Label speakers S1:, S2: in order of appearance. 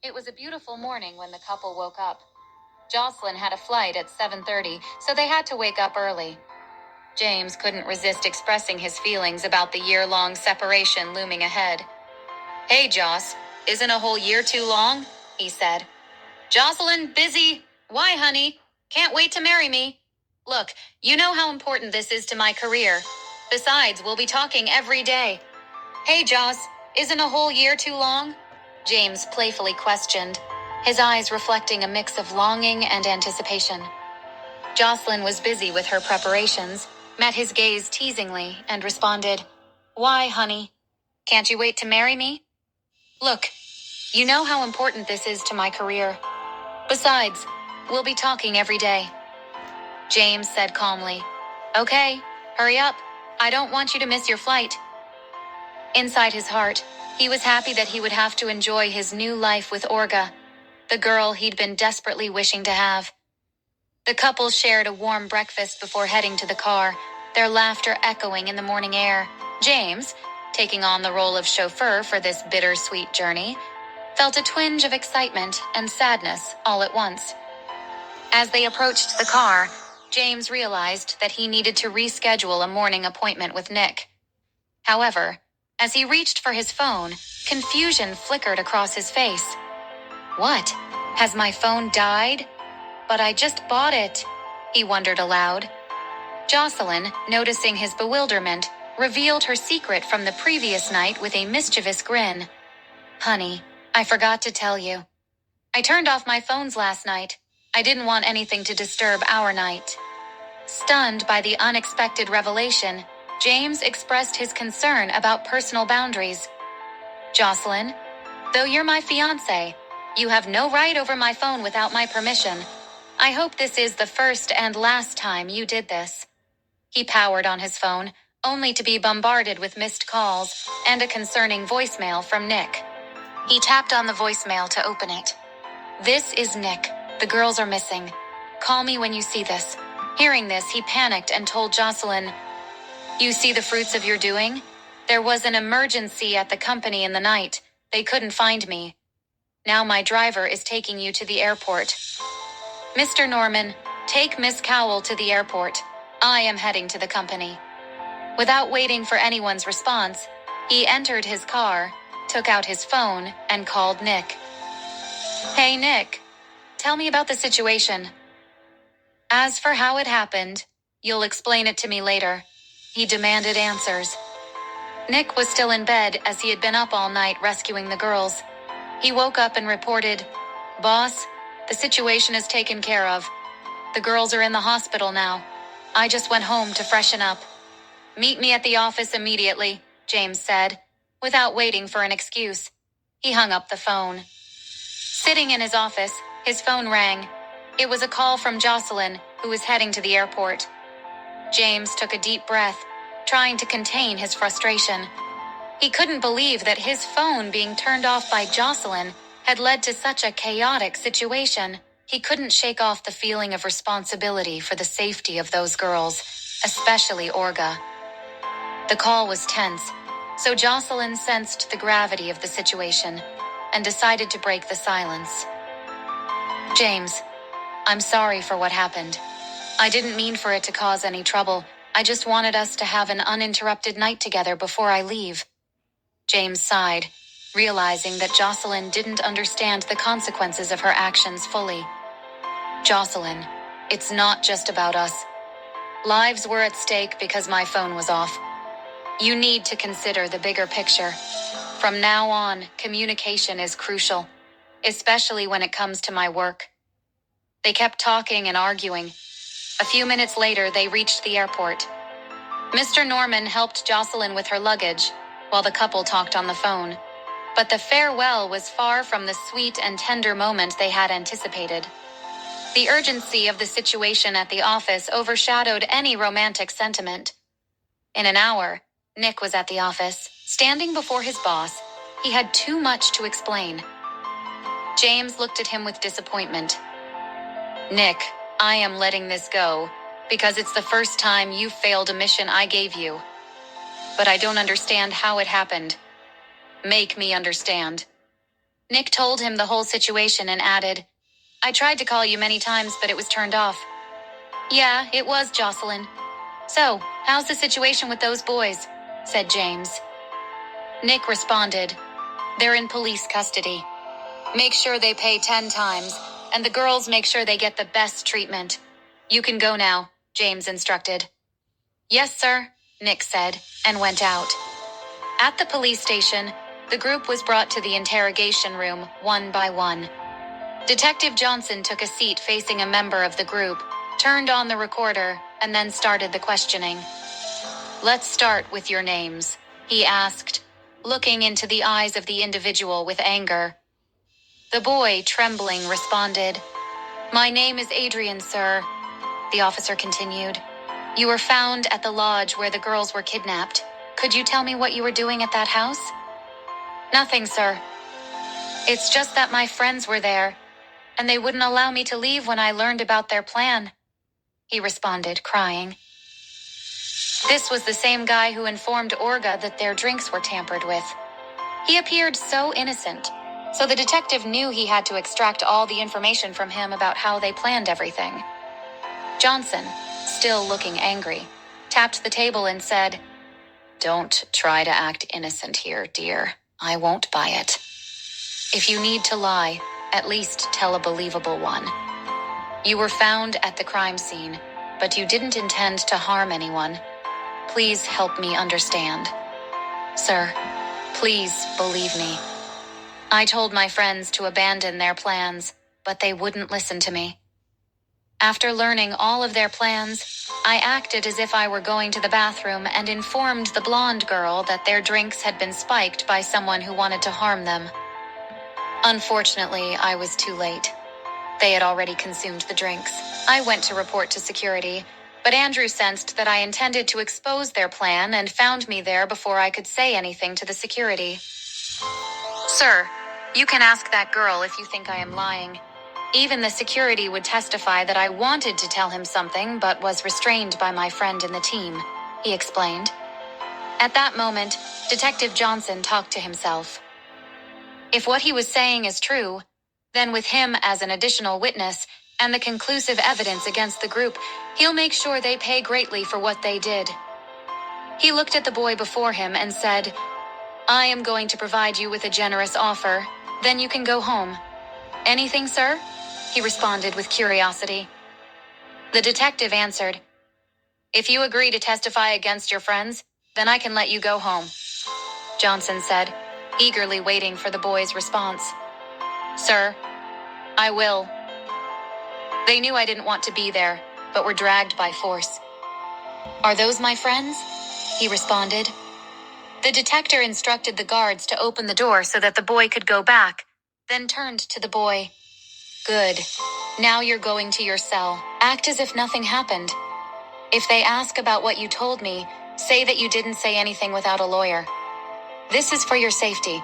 S1: It was a beautiful morning when the couple woke up. Jocelyn had a flight at 7:30, so they had to wake up early. James couldn't resist expressing his feelings about the year-long separation looming ahead. "Hey, Joss, isn't a whole year too long?" he said. "Jocelyn, busy. Why, honey? Can't wait to marry me. Look, you know how important this is to my career. Besides, we'll be talking every day." "Hey, Joss, isn't a whole year too long?" James playfully questioned, his eyes reflecting a mix of longing and anticipation. Jocelyn was busy with her preparations, met his gaze teasingly, and responded, "Why, honey? Can't you wait to marry me? Look, you know how important this is to my career. Besides, we'll be talking every day." James said calmly, "Okay, hurry up. I don't want you to miss your flight." Inside his heart, he was happy that he would have to enjoy his new life with Orga, the girl he'd been desperately wishing to have. The couple shared a warm breakfast before heading to the car, their laughter echoing in the morning air. James, taking on the role of chauffeur for this bittersweet journey, felt a twinge of excitement and sadness all at once. As they approached the car, James realized that he needed to reschedule a morning appointment with Nick. However, as he reached for his phone, confusion flickered across his face. "What? Has my phone died? But I just bought it," he wondered aloud. Jocelyn, noticing his bewilderment, revealed her secret from the previous night with a mischievous grin. "Honey, I forgot to tell you. I turned off my phones last night. I didn't want anything to disturb our night." Stunned by the unexpected revelation, James expressed his concern about personal boundaries. "Jocelyn, though you're my fiancé, you have no right over my phone without my permission. I hope this is the first and last time you did this." He powered on his phone, only to be bombarded with missed calls and a concerning voicemail from Nick. He tapped on the voicemail to open it. "This is Nick. The girls are missing. Call me when you see this." Hearing this, he panicked and told Jocelyn, "You see the fruits of your doing? There was an emergency at the company in the night. They couldn't find me. Now my driver is taking you to the airport. Mr. Norman, take Miss Cowell to the airport. I am heading to the company." Without waiting for anyone's response, he entered his car, took out his phone, and called Nick. "Hey, Nick. Tell me about the situation." "As for how it happened, you'll explain it to me later." He demanded answers. Nick was still in bed as he had been up all night rescuing the girls. He woke up and reported, "Boss, the situation is taken care of. The girls are in the hospital now. I just went home to freshen up." "Meet me at the office immediately," James said, without waiting for an excuse. He hung up the phone. Sitting in his office, his phone rang. It was a call from Jocelyn, who was heading to the airport. James took a deep breath, trying to contain his frustration. He couldn't believe that his phone being turned off by Jocelyn had led to such a chaotic situation. He couldn't shake off the feeling of responsibility for the safety of those girls, especially Orga. The call was tense, so Jocelyn sensed the gravity of the situation and decided to break the silence. "James, I'm sorry for what happened. I didn't mean for it to cause any trouble. I just wanted us to have an uninterrupted night together before I leave." James sighed, realizing that Jocelyn didn't understand the consequences of her actions fully. "Jocelyn, it's not just about us. Lives were at stake because my phone was off. You need to consider the bigger picture. From now on, communication is crucial, especially when it comes to my work." They kept talking and arguing. A few minutes later, they reached the airport. Mr. Norman helped Jocelyn with her luggage, while the couple talked on the phone. But the farewell was far from the sweet and tender moment they had anticipated. The urgency of the situation at the office overshadowed any romantic sentiment. In an hour, Nick was at the office, standing before his boss. He had too much to explain. James looked at him with disappointment. "Nick, I am letting this go, because it's the first time you've failed a mission I gave you. But I don't understand how it happened. Make me understand." Nick told him the whole situation and added, I tried to call you many times, but it was turned off. Yeah, it was Jocelyn. So, how's the situation with those boys? Said James. Nick responded, They're in police custody. Make sure they pay 10 times, and the girls make sure they get the best treatment. You can go now, James instructed. Yes, sir, Nick said, and went out. At the police station, the group was brought to the interrogation room one by one. Detective Johnson took a seat facing a member of the group, turned on the recorder, and then started the questioning. Let's start with your names, he asked, looking into the eyes of the individual with anger. The boy, trembling, responded, My name is Adrian, sir, the officer continued. You were found at the lodge where the girls were kidnapped. Could you tell me what you were doing at that house? Nothing, sir. It's just that my friends were there, and they wouldn't allow me to leave when I learned about their plan, he responded, crying. This was the same guy who informed Orga that their drinks were tampered with. He appeared so innocent, so the detective knew he had to extract all the information from him about how they planned everything. Johnson, still looking angry, tapped the table and said, Don't try to act innocent here, dear. I won't buy it. If you need to lie, at least tell a believable one. You were found at the crime scene, but you didn't intend to harm anyone. Please help me understand. Sir, please believe me. I told my friends to abandon their plans, but they wouldn't listen to me. After learning all of their plans, I acted as if I were going to the bathroom and informed the blonde girl that their drinks had been spiked by someone who wanted to harm them. Unfortunately, I was too late. They had already consumed the drinks. I went to report to security, but Andrew sensed that I intended to expose their plan and found me there before I could say anything to the security. Sir, you can ask that girl if you think I am lying. Even the security would testify that I wanted to tell him something but was restrained by my friend in the team, he explained. At that moment, Detective Johnson talked to himself. If what he was saying is true, then with him as an additional witness and the conclusive evidence against the group, he'll make sure they pay greatly for what they did. He looked at the boy before him and said, I am going to provide you with a generous offer, then you can go home. Anything, sir? He responded with curiosity. The detective answered, If you agree to testify against your friends, then I can let you go home, Johnson said, eagerly waiting for the boy's response. Sir, I will. They knew I didn't want to be there, but were dragged by force. Are those my friends? He responded. The detective instructed the guards to open the door so that the boy could go back, then turned to the boy. Good. Now you're going to your cell. Act as if nothing happened. If they ask about what you told me, say that you didn't say anything without a lawyer. This is for your safety.